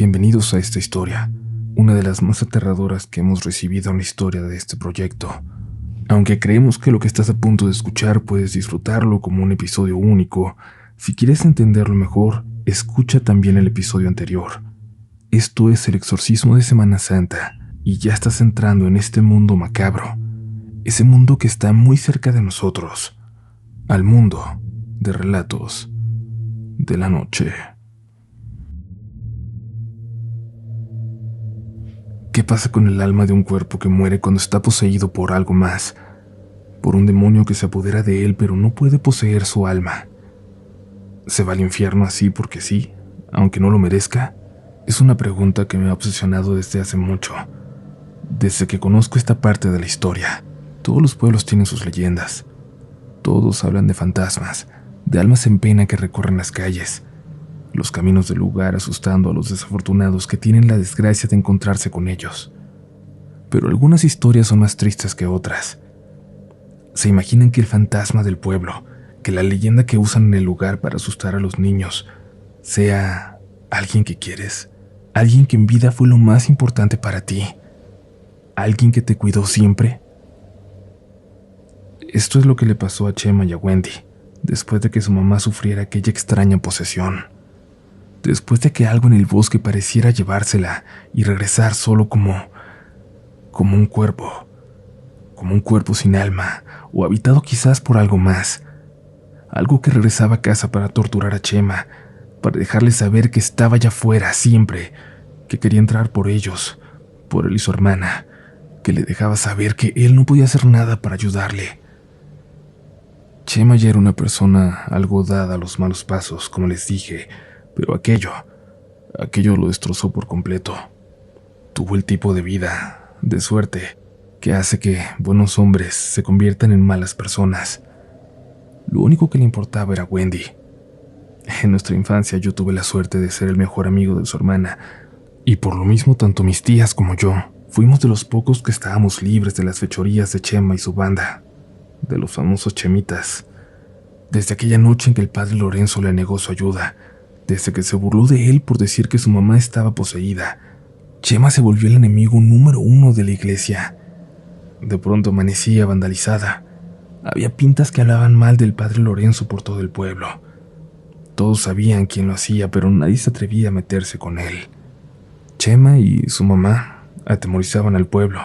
Bienvenidos a esta historia, una de las más aterradoras que hemos recibido en la historia de este proyecto. Aunque creemos que lo que estás a punto de escuchar puedes disfrutarlo como un episodio único, si quieres entenderlo mejor, escucha también el episodio anterior. Esto es el exorcismo de Semana Santa, y ya estás entrando en este mundo macabro, ese mundo que está muy cerca de nosotros, al mundo de relatos de la noche. ¿Qué pasa con el alma de un cuerpo que muere cuando está poseído por algo más? Por un demonio que se apodera de él pero no puede poseer su alma. ¿Se va al infierno así porque sí, aunque no lo merezca? Es una pregunta que me ha obsesionado desde hace mucho. Desde que conozco esta parte de la historia, todos los pueblos tienen sus leyendas. Todos hablan de fantasmas, de almas en pena que recorren las calles, los caminos del lugar asustando a los desafortunados que tienen la desgracia de encontrarse con ellos. Pero algunas historias son más tristes que otras. Se imaginan que el fantasma del pueblo, que la leyenda que usan en el lugar para asustar a los niños, sea alguien que quieres, alguien que en vida fue lo más importante para ti, alguien que te cuidó siempre. Esto es lo que le pasó a Chema y a Wendy, después de que su mamá sufriera aquella extraña posesión. Después de que algo en el bosque pareciera llevársela y regresar solo como un cuerpo sin alma, o habitado quizás por algo más, algo que regresaba a casa para torturar a Chema, para dejarle saber que estaba allá afuera siempre, que quería entrar por ellos, por él y su hermana, que le dejaba saber que él no podía hacer nada para ayudarle. Chema ya era una persona algo dada a los malos pasos, como les dije, pero aquello lo destrozó por completo. Tuvo el tipo de vida, de suerte, que hace que buenos hombres se conviertan en malas personas. Lo único que le importaba era Wendy. En nuestra infancia yo tuve la suerte de ser el mejor amigo de su hermana, y por lo mismo tanto mis tías como yo fuimos de los pocos que estábamos libres de las fechorías de Chema y su banda, de los famosos chemitas. Desde aquella noche en que el padre Lorenzo le negó su ayuda, desde que se burló de él por decir que su mamá estaba poseída, Chema se volvió el enemigo número 1 de la iglesia. De pronto amanecía vandalizada. Había pintas que hablaban mal del padre Lorenzo por todo el pueblo. Todos sabían quién lo hacía, pero nadie se atrevía a meterse con él. Chema y su mamá atemorizaban al pueblo,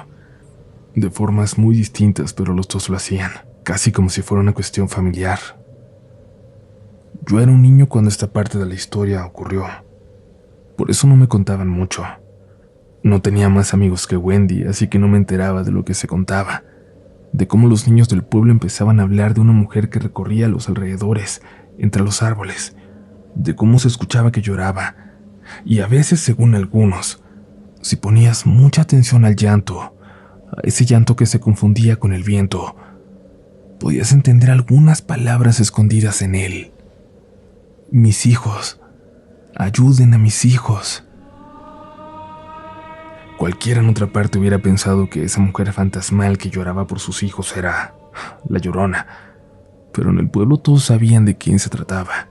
de formas muy distintas, pero los dos lo hacían, casi como si fuera una cuestión familiar. Yo era un niño cuando esta parte de la historia ocurrió. Por eso no me contaban mucho. No tenía más amigos que Wendy, así que no me enteraba de lo que se contaba, de cómo los niños del pueblo empezaban a hablar de una mujer que recorría los alrededores, entre los árboles, de cómo se escuchaba que lloraba, y a veces, según algunos, si ponías mucha atención al llanto, a ese llanto que se confundía con el viento, podías entender algunas palabras escondidas en él. Mis hijos, ayuden a mis hijos. Cualquiera en otra parte hubiera pensado que esa mujer fantasmal que lloraba por sus hijos era la Llorona, pero en el pueblo todos sabían de quién se trataba.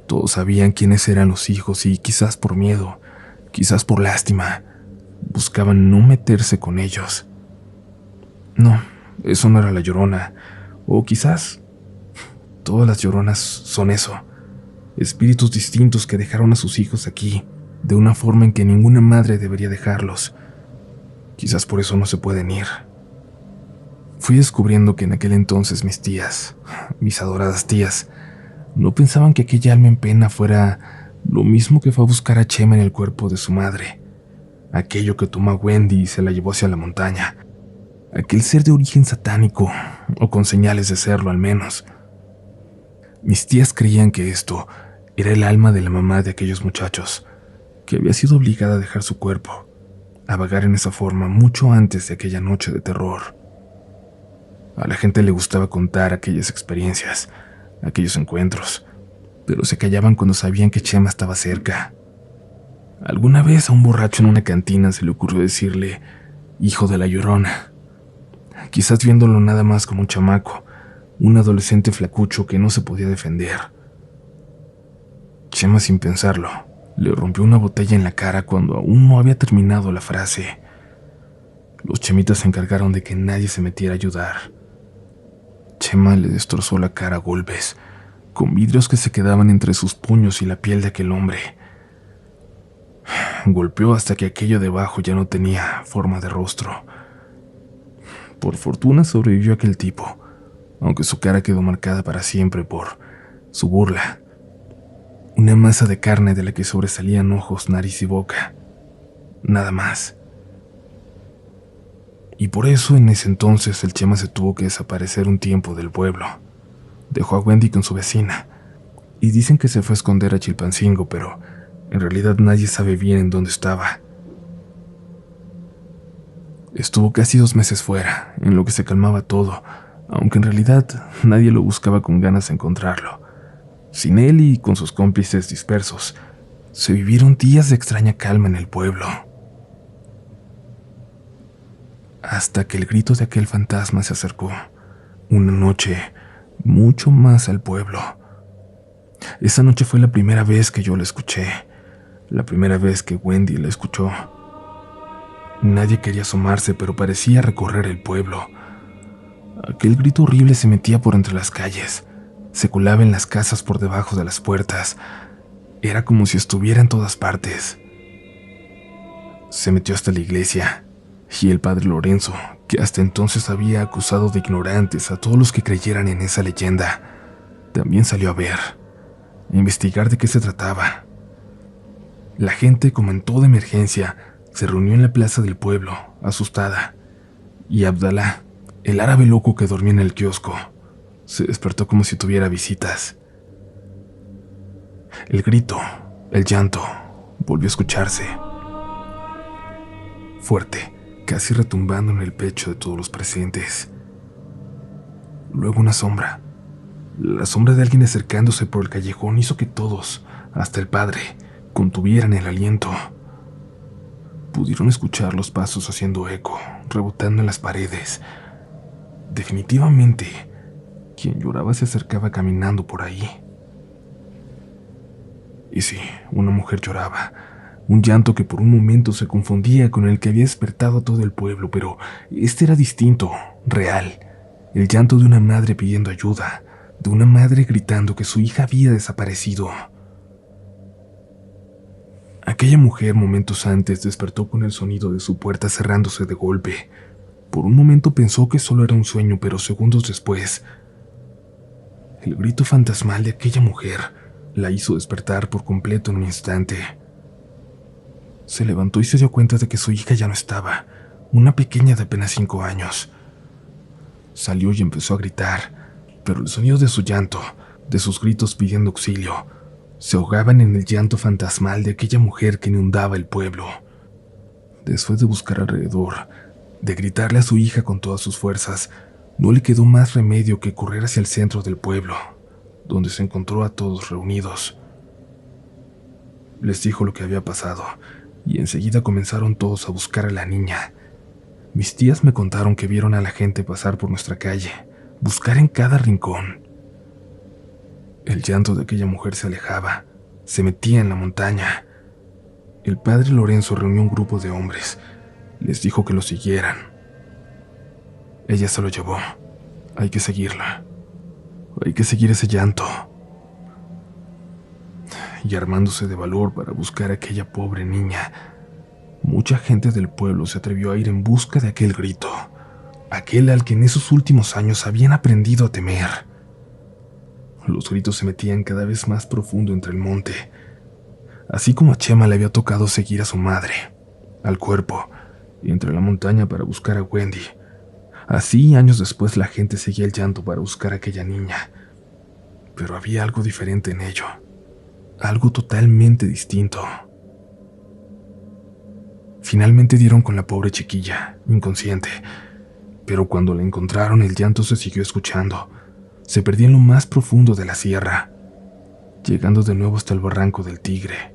Todos sabían quiénes eran los hijos y quizás por miedo, quizás por lástima, buscaban no meterse con ellos. No, eso no era la Llorona, o quizás todas las Lloronas son eso. Espíritus distintos que dejaron a sus hijos aquí, de una forma en que ninguna madre debería dejarlos. Quizás por eso no se pueden ir. Fui descubriendo que en aquel entonces mis tías, mis adoradas tías, no pensaban que aquella alma en pena fuera lo mismo que fue a buscar a Chema en el cuerpo de su madre, aquello que tomó a Wendy y se la llevó hacia la montaña, aquel ser de origen satánico, o con señales de serlo al menos. Mis tías creían que esto era el alma de la mamá de aquellos muchachos, que había sido obligada a dejar su cuerpo, a vagar en esa forma mucho antes de aquella noche de terror. A la gente le gustaba contar aquellas experiencias, aquellos encuentros, pero se callaban cuando sabían que Chema estaba cerca. Alguna vez a un borracho en una cantina se le ocurrió decirle hijo de la Llorona, quizás viéndolo nada más como un chamaco, un adolescente flacucho que no se podía defender. Chema, sin pensarlo, Le rompió una botella en la cara cuando aún no había terminado la frase. Los chemitas se encargaron de que nadie se metiera a ayudar. Chema le destrozó la cara a golpes, con vidrios que se quedaban entre sus puños y la piel de aquel hombre. Golpeó hasta que aquello debajo ya no tenía forma de rostro. Por fortuna sobrevivió aquel tipo, aunque su cara quedó marcada para siempre por su burla. Una masa de carne de la que sobresalían ojos, nariz y boca. Nada más. Y por eso en ese entonces el Chema se tuvo que desaparecer un tiempo del pueblo. Dejó a Wendy con su vecina, y dicen que se fue a esconder a Chilpancingo, pero en realidad nadie sabe bien en dónde estaba. Estuvo casi 2 meses fuera, en lo que se calmaba todo, aunque en realidad nadie lo buscaba con ganas de encontrarlo. Sin él y con sus cómplices dispersos, se vivieron días de extraña calma en el pueblo. Hasta que el grito de aquel fantasma se acercó, una noche, mucho más al pueblo. Esa noche fue la primera vez que yo la escuché, la primera vez que Wendy la escuchó. Nadie quería asomarse, pero parecía recorrer el pueblo. Aquel grito horrible se metía por entre las calles, se colaba en las casas por debajo de las puertas. Era como si estuviera en todas partes. Se metió hasta la iglesia, y el padre Lorenzo, que hasta entonces había acusado de ignorantes a todos los que creyeran en esa leyenda, también salió a ver, a investigar de qué se trataba. La gente, como en toda emergencia, se reunió en la plaza del pueblo, asustada, y Abdalá, el árabe loco que dormía en el kiosco, se despertó como si tuviera visitas. El grito, el llanto, volvió a escucharse. Fuerte, casi retumbando en el pecho de todos los presentes. Luego una sombra. La sombra de alguien acercándose por el callejón hizo que todos, hasta el padre, contuvieran el aliento. Pudieron escuchar los pasos haciendo eco, rebotando en las paredes. Definitivamente, quien lloraba se acercaba caminando por ahí. Y sí, una mujer lloraba, un llanto que por un momento se confundía con el que había despertado a todo el pueblo, pero este era distinto, real. El llanto de una madre pidiendo ayuda, de una madre gritando que su hija había desaparecido. Aquella mujer momentos antes despertó con el sonido de su puerta cerrándose de golpe. Por un momento pensó que solo era un sueño, pero segundos después, el grito fantasmal de aquella mujer la hizo despertar por completo en un instante. Se levantó y se dio cuenta de que su hija ya no estaba, una pequeña de apenas 5 años. Salió y empezó a gritar, pero el sonido de su llanto, de sus gritos pidiendo auxilio, se ahogaban en el llanto fantasmal de aquella mujer que inundaba el pueblo. Después de buscar alrededor, de gritarle a su hija con todas sus fuerzas, no le quedó más remedio que correr hacia el centro del pueblo, donde se encontró a todos reunidos. Les dijo lo que había pasado, y enseguida comenzaron todos a buscar a la niña. Mis tías me contaron que vieron a la gente pasar por nuestra calle, buscar en cada rincón. El llanto de aquella mujer se alejaba, se metía en la montaña. El padre Lorenzo reunió un grupo de hombres, les dijo que lo siguieran. Ella se lo llevó. Hay que seguirla. Hay que seguir ese llanto. Y armándose de valor para buscar a aquella pobre niña, mucha gente del pueblo se atrevió a ir en busca de aquel grito, aquel al que en esos últimos años habían aprendido a temer. Los gritos se metían cada vez más profundo entre el monte, así como a Chema le había tocado seguir a su madre, al cuerpo, y entre la montaña para buscar a Wendy. Así, años después, la gente seguía el llanto para buscar a aquella niña, pero había algo diferente en ello, algo totalmente distinto. Finalmente dieron con la pobre chiquilla, inconsciente, pero cuando la encontraron el llanto se siguió escuchando. Se perdía en lo más profundo de la sierra, llegando de nuevo hasta el barranco del Tigre.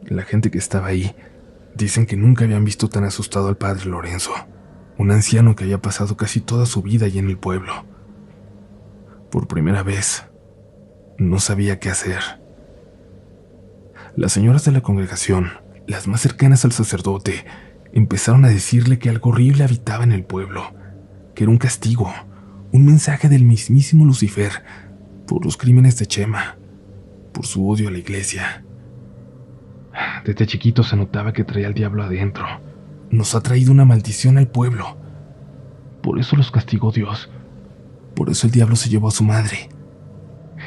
La gente que estaba ahí dicen que nunca habían visto tan asustado al padre Lorenzo, un anciano que había pasado casi toda su vida allí en el pueblo. Por primera vez, no sabía qué hacer. Las señoras de la congregación, las más cercanas al sacerdote, empezaron a decirle que algo horrible habitaba en el pueblo, que era un castigo, un mensaje del mismísimo Lucifer por los crímenes de Chema, por su odio a la iglesia. Desde chiquito se notaba que traía al diablo adentro. Nos ha traído una maldición al pueblo. Por eso los castigó Dios. Por eso el diablo se llevó a su madre.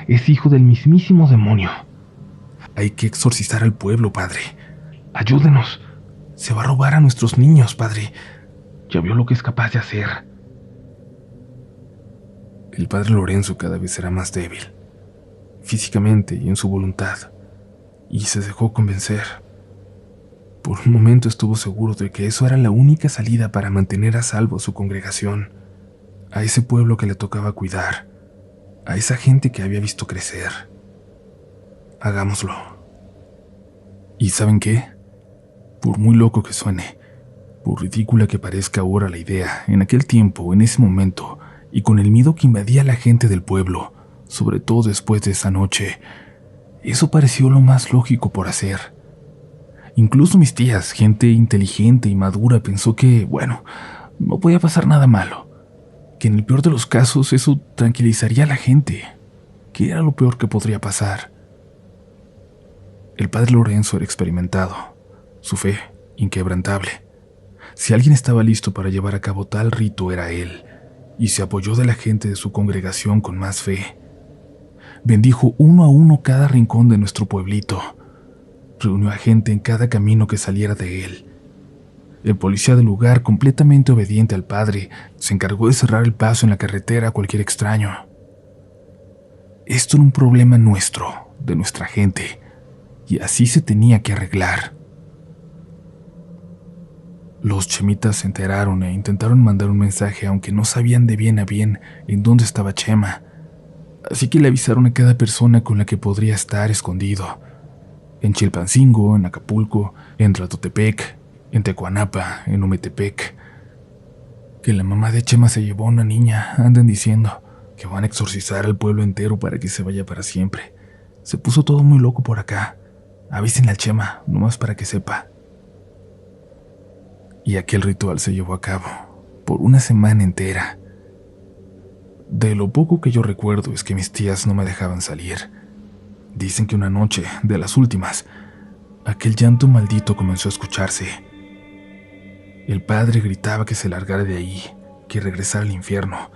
Es hijo del mismísimo demonio. Hay que exorcizar al pueblo, padre. Ayúdenos. Se va a robar a nuestros niños, padre. Ya vio lo que es capaz de hacer. El padre Lorenzo cada vez era más débil, físicamente y en su voluntad, y se dejó convencer. Por un momento estuvo seguro de que eso era la única salida para mantener a salvo a su congregación, a ese pueblo que le tocaba cuidar, a esa gente que había visto crecer. Hagámoslo. ¿Y saben qué? Por muy loco que suene, por ridícula que parezca ahora la idea, en aquel tiempo, en ese momento, y con el miedo que invadía a la gente del pueblo, sobre todo después de esa noche, eso pareció lo más lógico por hacer. Incluso mis tías, gente inteligente y madura, pensó que, bueno, no podía pasar nada malo, que en el peor de los casos eso tranquilizaría a la gente, que era lo peor que podría pasar. El padre Lorenzo era experimentado, su fe inquebrantable. Si alguien estaba listo para llevar a cabo tal rito era él, y se apoyó de la gente de su congregación con más fe. Bendijo uno a uno cada rincón de nuestro pueblito. Reunió a gente en cada camino que saliera de él. El policía del lugar, completamente obediente al padre, se encargó de cerrar el paso en la carretera a cualquier extraño. Esto era un problema nuestro, de nuestra gente, y así se tenía que arreglar. Los chemitas se enteraron e intentaron mandar un mensaje, aunque no sabían de bien a bien en dónde estaba Chema. Así que le avisaron a cada persona con la que podría estar escondido. En Chilpancingo, en Acapulco, en Tlatotepec, en Tecuanapa, en Ometepec. Que la mamá de Chema se llevó a una niña, andan diciendo que van a exorcizar al pueblo entero para que se vaya para siempre. Se puso todo muy loco por acá. Avísenle al Chema, nomás para que sepa. Y aquel ritual se llevó a cabo, por una semana entera. De lo poco que yo recuerdo es que mis tías no me dejaban salir. Dicen que una noche, de las últimas, aquel llanto maldito comenzó a escucharse. El padre gritaba que se largara de ahí, que regresara al infierno,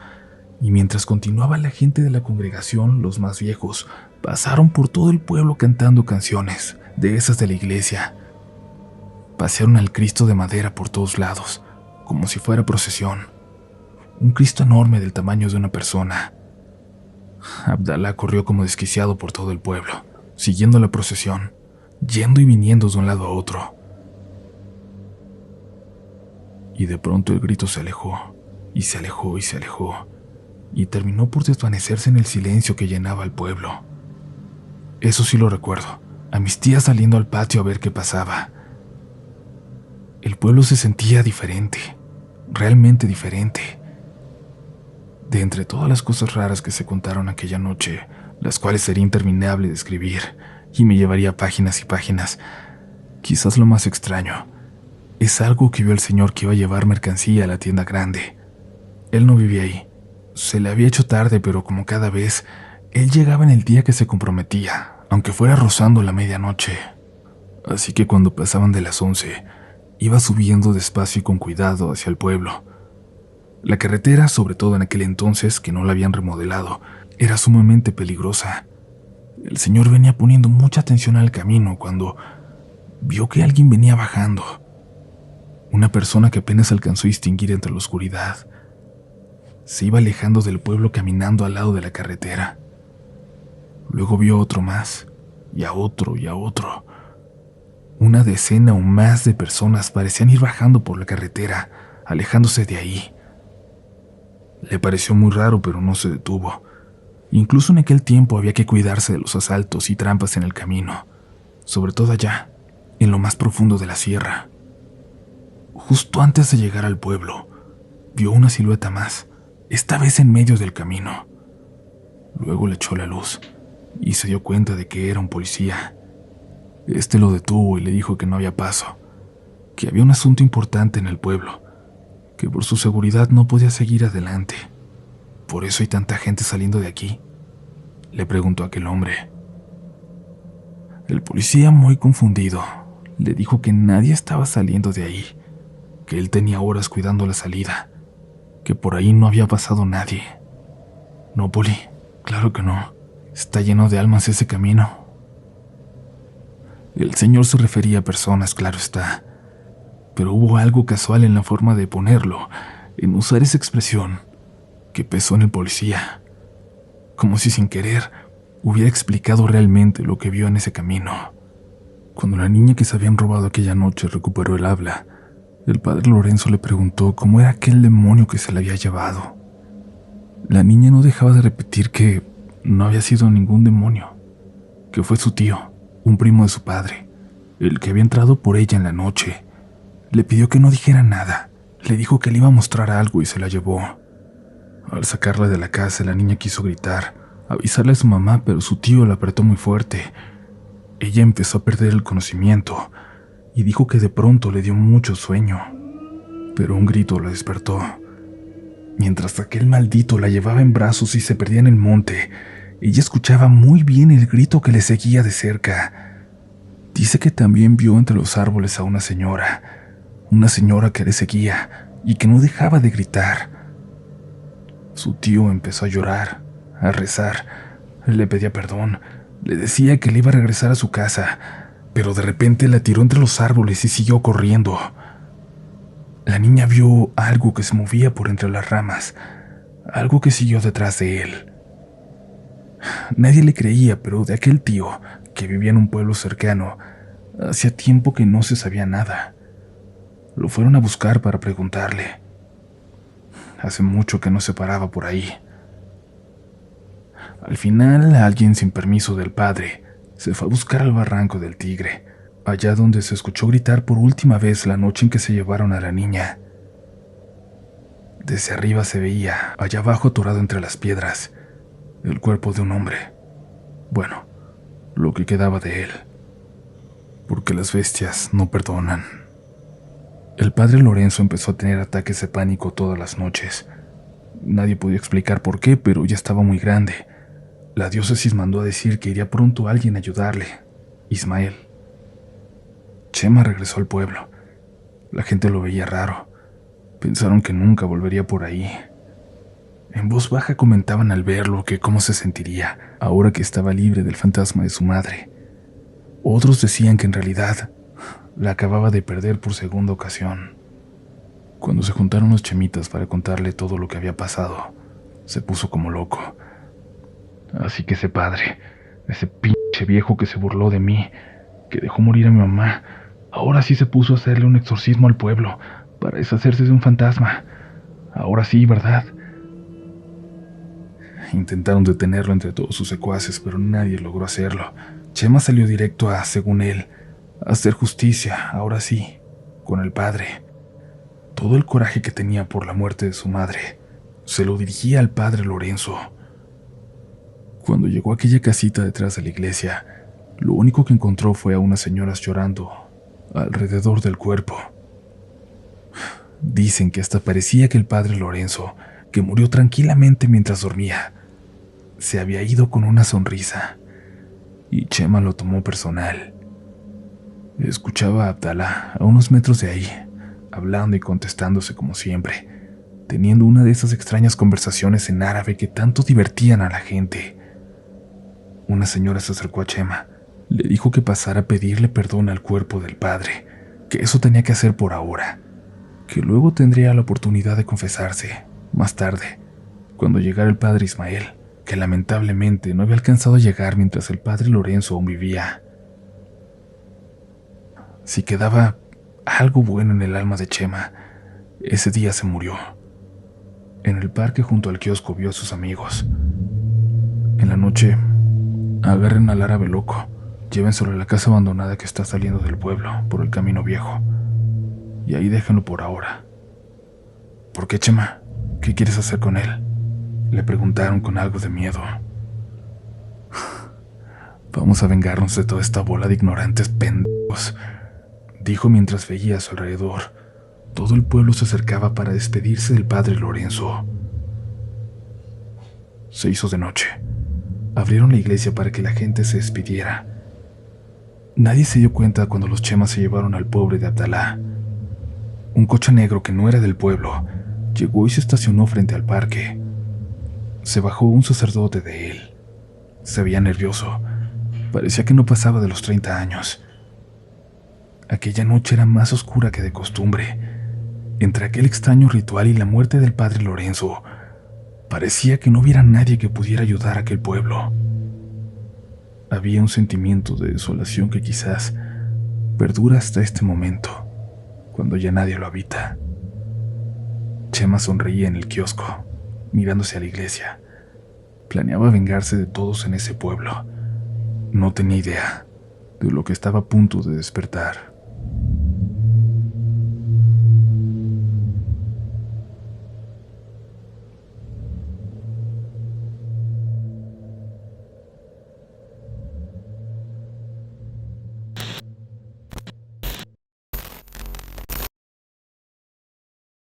y mientras continuaba la gente de la congregación, los más viejos, pasaron por todo el pueblo cantando canciones, de esas de la iglesia. Pasearon al Cristo de madera por todos lados, como si fuera procesión. Un Cristo enorme del tamaño de una persona. Abdalá corrió como desquiciado por todo el pueblo, siguiendo la procesión, yendo y viniendo de un lado a otro. Y de pronto el grito se alejó, y se alejó y se alejó, y terminó por desvanecerse en el silencio que llenaba el pueblo. Eso sí lo recuerdo, a mis tías saliendo al patio a ver qué pasaba. El pueblo se sentía diferente, realmente diferente. De entre todas las cosas raras que se contaron aquella noche, las cuales sería interminable describir, y me llevaría páginas y páginas, quizás lo más extraño es algo que vio el señor que iba a llevar mercancía a la tienda grande. Él no vivía ahí. Se le había hecho tarde, pero como cada vez, él llegaba en el día que se comprometía, aunque fuera rozando la medianoche. Así que cuando pasaban de las 11, iba subiendo despacio y con cuidado hacia el pueblo. La carretera, sobre todo en aquel entonces, que no la habían remodelado, era sumamente peligrosa. El señor venía poniendo mucha atención al camino cuando vio que alguien venía bajando. Una persona que apenas alcanzó a distinguir entre la oscuridad. Se iba alejando del pueblo caminando al lado de la carretera. Luego vio otro más, y a otro y a otro. Una decena o más de personas parecían ir bajando por la carretera, alejándose de ahí. Le pareció muy raro, pero no se detuvo. Incluso en aquel tiempo había que cuidarse de los asaltos y trampas en el camino, sobre todo allá, en lo más profundo de la sierra. Justo antes de llegar al pueblo, vio una silueta más, esta vez en medio del camino. Luego le echó la luz y se dio cuenta de que era un policía. Este lo detuvo y le dijo que no había paso, que había un asunto importante en el pueblo, que por su seguridad no podía seguir adelante. ¿Por eso hay tanta gente saliendo de aquí?, le preguntó aquel hombre. El policía, muy confundido, le dijo que nadie estaba saliendo de ahí, que él tenía horas cuidando la salida, que por ahí no había pasado nadie. No, Poli, claro que no. Está lleno de almas ese camino. El señor se refería a personas, claro está, pero hubo algo casual en la forma de ponerlo, en usar esa expresión, que pesó en el policía, como si sin querer hubiera explicado realmente lo que vio en ese camino. Cuando la niña que se habían robado aquella noche recuperó el habla, el padre Lorenzo le preguntó cómo era aquel demonio que se la había llevado. La niña no dejaba de repetir que no había sido ningún demonio, que fue su tío, un primo de su padre, el que había entrado por ella en la noche. Le pidió que no dijera nada, le dijo que le iba a mostrar algo y se la llevó. Al sacarla de la casa, la niña quiso gritar, avisarle a su mamá, pero su tío la apretó muy fuerte. Ella empezó a perder el conocimiento y dijo que de pronto le dio mucho sueño, pero un grito la despertó. Mientras aquel maldito la llevaba en brazos y se perdía en el monte, ella escuchaba muy bien el grito que le seguía de cerca. Dice que también vio entre los árboles a una señora que le seguía y que no dejaba de gritar. Su tío empezó a llorar, a rezar, le pedía perdón, le decía que le iba a regresar a su casa, pero de repente la tiró entre los árboles y siguió corriendo. La niña vio algo que se movía por entre las ramas, algo que siguió detrás de él. Nadie le creía, pero de aquel tío, que vivía en un pueblo cercano, hacía tiempo que no se sabía nada. Lo fueron a buscar para preguntarle. Hace mucho que no se paraba por ahí. Al final, alguien sin permiso del padre se fue a buscar al barranco del Tigre, allá donde se escuchó gritar por última vez la noche en que se llevaron a la niña. Desde arriba se veía, allá abajo atorado entre las piedras, el cuerpo de un hombre. Bueno, lo que quedaba de él. Porque las bestias no perdonan. El padre Lorenzo empezó a tener ataques de pánico todas las noches. Nadie podía explicar por qué, pero ya estaba muy grande. La diócesis mandó a decir que iría pronto alguien a ayudarle, Ismael. Chema regresó al pueblo. La gente lo veía raro. Pensaron que nunca volvería por ahí. En voz baja comentaban al verlo que cómo se sentiría ahora que estaba libre del fantasma de su madre. Otros decían que en realidad la acababa de perder por segunda ocasión. Cuando se juntaron los chemitas para contarle todo lo que había pasado, se puso como loco. Así que ese padre, ese pinche viejo que se burló de mí, que dejó morir a mi mamá, ahora sí se puso a hacerle un exorcismo al pueblo para deshacerse de un fantasma. Ahora sí, ¿verdad? Intentaron detenerlo entre todos sus secuaces, pero nadie logró hacerlo. Chema salió directo a, según él, hacer justicia, ahora sí, con el padre. Todo el coraje que tenía por la muerte de su madre se lo dirigía al padre Lorenzo. Cuando llegó a aquella casita detrás de la iglesia, lo único que encontró fue a unas señoras llorando alrededor del cuerpo. Dicen que hasta parecía que el padre Lorenzo, que murió tranquilamente mientras dormía, se había ido con una sonrisa, y Chema lo tomó personal. Escuchaba a Abdalá a unos metros de ahí, hablando y contestándose como siempre, teniendo una de esas extrañas conversaciones en árabe que tanto divertían a la gente. Una señora se acercó a Chema, le dijo que pasara a pedirle perdón al cuerpo del padre, que eso tenía que hacer por ahora, que luego tendría la oportunidad de confesarse, más tarde, cuando llegara el padre Ismael, que lamentablemente no había alcanzado a llegar mientras el padre Lorenzo aún vivía. Si quedaba algo bueno en el alma de Chema, ese día se murió. En el parque junto al kiosco vio a sus amigos. En la noche, agarren al árabe loco, llévenselo a la casa abandonada que está saliendo del pueblo por el camino viejo, y ahí déjenlo por ahora. ¿Por qué, Chema? ¿Qué quieres hacer con él?, le preguntaron con algo de miedo. Vamos a vengarnos de toda esta bola de ignorantes pendejos, dijo mientras veía a su alrededor. Todo el pueblo se acercaba para despedirse del padre Lorenzo. Se hizo de noche. Abrieron la iglesia para que la gente se despidiera. Nadie se dio cuenta cuando los Chemas se llevaron al pobre de Abdalá. Un coche negro que no era del pueblo llegó y se estacionó frente al parque. Se bajó un sacerdote de él. Se veía nervioso. Parecía que no pasaba de los 30 años. Aquella noche era más oscura que de costumbre. Entre aquel extraño ritual y la muerte del padre Lorenzo, parecía que no hubiera nadie que pudiera ayudar a aquel pueblo. Había un sentimiento de desolación que quizás perdura hasta este momento, cuando ya nadie lo habita. Chema sonreía en el kiosco, mirándose a la iglesia. Planeaba vengarse de todos en ese pueblo. No tenía idea de lo que estaba a punto de despertar.